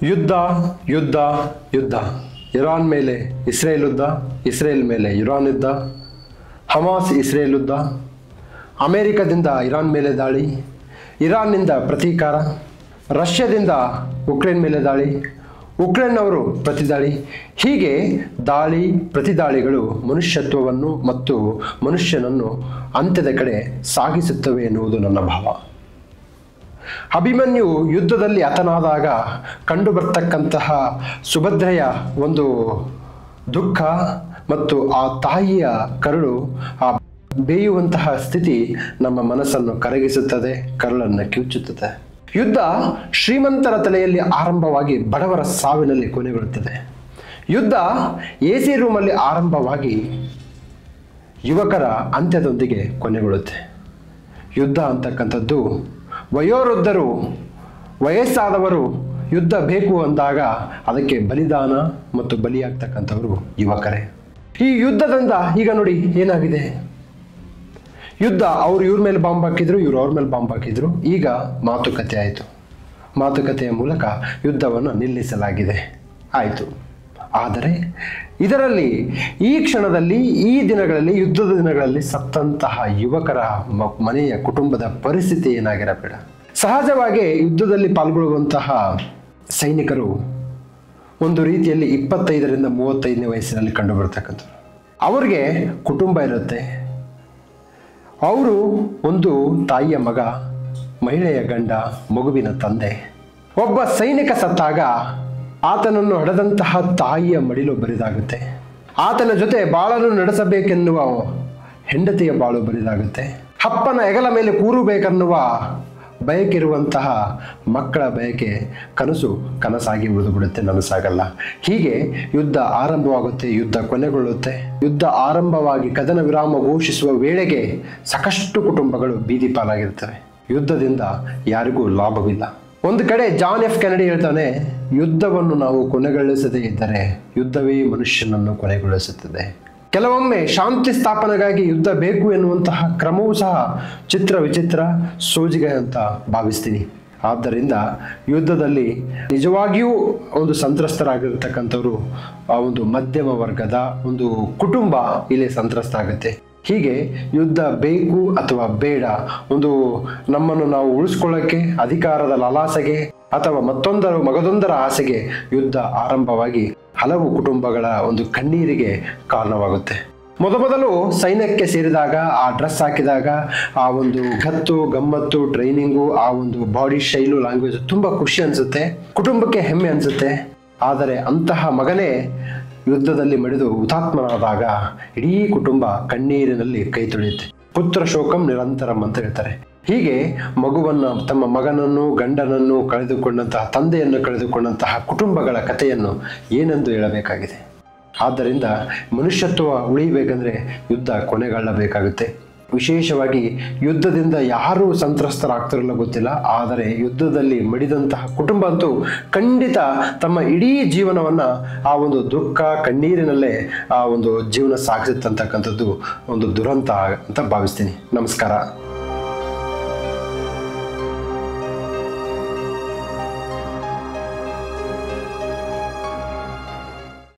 ಯುದ್ಧ ಯುದ್ಧ ಯುದ್ಧ. ಇರಾನ್ ಮೇಲೆ ಇಸ್ರೇಲ್ ಯುದ್ಧ, ಇಸ್ರೇಲ್ ಮೇಲೆ ಇರಾನ್ ಯುದ್ಧ, ಹಮಾಸ್ ಇಸ್ರೇಲ್ ಯುದ್ಧ, ಅಮೇರಿಕದಿಂದ ಇರಾನ್ ಮೇಲೆ ದಾಳಿ, ಇರಾನ್ನಿಂದ ಪ್ರತೀಕಾರ, ರಷ್ಯಾದಿಂದ ಉಕ್ರೇನ್ ಮೇಲೆ ದಾಳಿ, ಉಕ್ರೇನ್ನವರು ಪ್ರತಿದಾಳಿ. ಹೀಗೆ ದಾಳಿ ಪ್ರತಿದಾಳಿಗಳು ಮನುಷ್ಯತ್ವವನ್ನು ಮತ್ತು ಮನುಷ್ಯನನ್ನು ಅಂತ್ಯದ ಕಡೆ ಸಾಗಿಸುತ್ತವೆ ಎನ್ನುವುದು ನನ್ನ ಭಾವ. ಅಭಿಮನ್ಯು ಯುದ್ಧದಲ್ಲಿ ಹತನಾದಾಗ ಕಂಡು ಬರ್ತಕ್ಕಂತಹ ಸುಭದ್ರೆಯ ಒಂದು ದುಃಖ ಮತ್ತು ಆ ತಾಯಿಯ ಕರುಳು, ಆ ಬೇಯುವಂತಹ ಸ್ಥಿತಿ ನಮ್ಮ ಮನಸ್ಸನ್ನು ಕರಗಿಸುತ್ತದೆ, ಕರುಳನ್ನು ಕಿವುಚುತ್ತದೆ. ಯುದ್ಧ ಶ್ರೀಮಂತರ ತಲೆಯಲ್ಲಿ ಆರಂಭವಾಗಿ ಬಡವರ ಸಾವಿನಲ್ಲಿ ಕೊನೆಗೊಳ್ಳುತ್ತದೆ. ಯುದ್ಧ AC ರೂಮಲ್ಲಿ ಆರಂಭವಾಗಿ ಯುವಕರ ಅಂತ್ಯದೊಂದಿಗೆ ಕೊನೆಗೊಳ್ಳುತ್ತೆ. ಯುದ್ಧ ಅಂತಕ್ಕಂಥದ್ದು ವಯೋವೃದ್ಧರು, ವಯಸ್ಸಾದವರು ಯುದ್ಧ ಬೇಕು ಅಂದಾಗ ಅದಕ್ಕೆ ಬಲಿದಾನ ಮತ್ತು ಬಲಿಯಾಗ್ತಕ್ಕಂಥವರು ಯುವಕರೇ. ಈ ಯುದ್ಧದಿಂದ ಈಗ ನೋಡಿ ಏನಾಗಿದೆ. ಯುದ್ಧ ಅವ್ರು ಇವ್ರ ಮೇಲೆ ಬಾಂಬ್ ಹಾಕಿದ್ರು, ಇವ್ರು ಅವ್ರ ಮೇಲೆ ಬಾಂಬ್ ಹಾಕಿದ್ರು. ಈಗ ಮಾತುಕತೆ ಆಯಿತು. ಮಾತುಕತೆಯ ಮೂಲಕ ಯುದ್ಧವನ್ನು ನಿಲ್ಲಿಸಲಾಗಿದೆ, ಆಯಿತು. ಆದರೆ ಇದರಲ್ಲಿ ಈ ಕ್ಷಣದಲ್ಲಿ, ಈ ದಿನಗಳಲ್ಲಿ, ಯುದ್ಧದ ದಿನಗಳಲ್ಲಿ ಸತ್ತಂತಹ ಯುವಕರ ಮನೆಯ ಕುಟುಂಬದ ಪರಿಸ್ಥಿತಿ ಏನಾಗಿರಬೇಡ. ಸಹಜವಾಗಿ ಯುದ್ಧದಲ್ಲಿ ಪಾಲ್ಗೊಳ್ಳುವಂತಹ ಸೈನಿಕರು ಒಂದು ರೀತಿಯಲ್ಲಿ 25ರಿಂದ 35ನೇ ವಯಸ್ಸಿನಲ್ಲಿ ಕಂಡು ಬರ್ತಕ್ಕಂಥವ್ರು. ಅವ್ರಿಗೆ ಕುಟುಂಬ ಇರುತ್ತೆ. ಅವರು ಒಂದು ತಾಯಿಯ ಮಗ, ಮಹಿಳೆಯ ಗಂಡ, ಮಗುವಿನ ತಂದೆ. ಒಬ್ಬ ಸೈನಿಕ ಸತ್ತಾಗ ಆತನನ್ನು ಹಡೆದಂತಹ ತಾಯಿಯ ಮಡಿಲು ಬರಿದಾಗುತ್ತೆ. ಆತನ ಜೊತೆ ಬಾಳನ್ನು ನಡೆಸಬೇಕೆನ್ನುವ ಹೆಂಡತಿಯ ಬಾಳು ಬರಿದಾಗುತ್ತೆ. ಅಪ್ಪನ ಹೆಗಲ ಮೇಲೆ ಕೂರಬೇಕೆನ್ನುವ ಬಯಕಿರುವಂತಹ ಮಕ್ಕಳ ಬಯಕೆ ಕನಸಾಗಿ ಉಳಿದು ಬಿಡುತ್ತೆ, ನನಸಾಗಲ್ಲ. ಹೀಗೆ ಯುದ್ಧ ಆರಂಭವಾಗುತ್ತೆ, ಯುದ್ಧ ಕೊನೆಗೊಳ್ಳುತ್ತೆ. ಯುದ್ಧ ಆರಂಭವಾಗಿ ಕದನ ವಿರಾಮ ಘೋಷಿಸುವ ವೇಳೆಗೆ ಸಾಕಷ್ಟು ಕುಟುಂಬಗಳು ಬೀದಿ ಪಾಲಾಗಿರ್ತವೆ. ಯುದ್ಧದಿಂದ ಯಾರಿಗೂ ಲಾಭವಿಲ್ಲ. ಒಂದು ಕಡೆ ಜಾನ್ ಎಫ್ ಕೆನಡಿ ಹೇಳ್ತಾನೆ, ಯುದ್ಧವನ್ನು ನಾವು ಕೊನೆಗೊಳಿಸದೇ ಇದ್ದರೆ ಯುದ್ಧವೇ ಮನುಷ್ಯನನ್ನು ಕೊನೆಗೊಳಿಸುತ್ತದೆ. ಕೆಲವೊಮ್ಮೆ ಶಾಂತಿ ಸ್ಥಾಪನೆಗಾಗಿ ಯುದ್ಧ ಬೇಕು ಎನ್ನುವಂತಹ ಕ್ರಮವೂ ಸಹ ಚಿತ್ರ ವಿಚಿತ್ರ, ಸೋಜಿಗೆ ಅಂತ ಭಾವಿಸ್ತೀನಿ. ಆದ್ದರಿಂದ ಯುದ್ಧದಲ್ಲಿ ನಿಜವಾಗಿಯೂ ಒಂದು ಸಂತ್ರಸ್ತರಾಗಿರ್ತಕ್ಕಂಥವ್ರು ಆ ಒಂದು ಮಧ್ಯಮ ವರ್ಗದ ಒಂದು ಕುಟುಂಬ ಇಲ್ಲಿ ಸಂತ್ರಸ್ತ ಆಗುತ್ತೆ. ಹೀಗೆ ಯುದ್ಧ ಬೇಕು ಅಥವಾ ಬೇಡ, ಒಂದು ನಮ್ಮನ್ನು ನಾವು ಉಳಿಸ್ಕೊಳ್ಳೋಕ್ಕೆ, ಅಧಿಕಾರದ ಲಾಲಾಸೆಗೆ ಅಥವಾ ಮಗದೊಂದರ ಆಸೆಗೆ ಯುದ್ಧ ಆರಂಭವಾಗಿ ಹಲವು ಕುಟುಂಬಗಳ ಒಂದು ಕಣ್ಣೀರಿಗೆ ಕಾರಣವಾಗುತ್ತೆ. ಮೊದಲು ಸೈನ್ಯಕ್ಕೆ ಸೇರಿದಾಗ, ಆ ಡ್ರೆಸ್ ಹಾಕಿದಾಗ, ಆ ಒಂದು ಗತ್ತು ಗಮ್ಮತ್ತು, ಟ್ರೈನಿಂಗು, ಆ ಒಂದು ಬಾಡಿ ಶೈಲು, ಲ್ಯಾಂಗ್ವೇಜ್ ತುಂಬ ಖುಷಿ ಅನಿಸುತ್ತೆ, ಕುಟುಂಬಕ್ಕೆ ಹೆಮ್ಮೆ ಅನಿಸುತ್ತೆ. ಆದರೆ ಅಂತಹ ಮಗನೇ ಯುದ್ಧದಲ್ಲಿ ಮಡಿದು ಹುತಾತ್ಮನಾದಾಗ ಇಡೀ ಕುಟುಂಬ ಕಣ್ಣೀರಿನಲ್ಲಿ ಕೈ ತೊಳೆಯುತ್ತೆ. ಪುತ್ರ ಶೋಕಂ ನಿರಂತರಂ ಅಂತ ಹೇಳ್ತಾರೆ. ಹೀಗೆ ತಮ್ಮ ಮಗನನ್ನು, ಗಂಡನನ್ನು ಕಳೆದುಕೊಂಡಂತಹ, ತಂದೆಯನ್ನು ಕಳೆದುಕೊಂಡಂತಹ ಕುಟುಂಬಗಳ ಕಥೆಯನ್ನು ಏನೆಂದು ಹೇಳಬೇಕಾಗಿದೆ. ಆದ್ದರಿಂದ ಮನುಷ್ಯತ್ವ ಉಳಿಯಬೇಕಂದ್ರೆ ಯುದ್ಧ ಕೊನೆಗೊಳ್ಳಬೇಕಾಗುತ್ತೆ. ವಿಶೇಷವಾಗಿ ಯುದ್ಧದಿಂದ ಯಾರು ಸಂತ್ರಸ್ತರಾಗ್ತಿರಲ್ಲ ಗೊತ್ತಿಲ್ಲ, ಆದರೆ ಯುದ್ಧದಲ್ಲಿ ಮಡಿದಂತಹ ಕುಟುಂಬ ಅಂತೂ ಖಂಡಿತ ತಮ್ಮ ಇಡೀ ಜೀವನವನ್ನು ಆ ಒಂದು ದುಃಖ ಕಣ್ಣೀರಿನಲ್ಲೇ ಆ ಒಂದು ಜೀವನ ಸಾಗಿಸುತ್ತಂತಕ್ಕಂಥದ್ದು ಒಂದು ದುರಂತ ಅಂತ ಭಾವಿಸ್ತೀನಿ. ನಮಸ್ಕಾರ.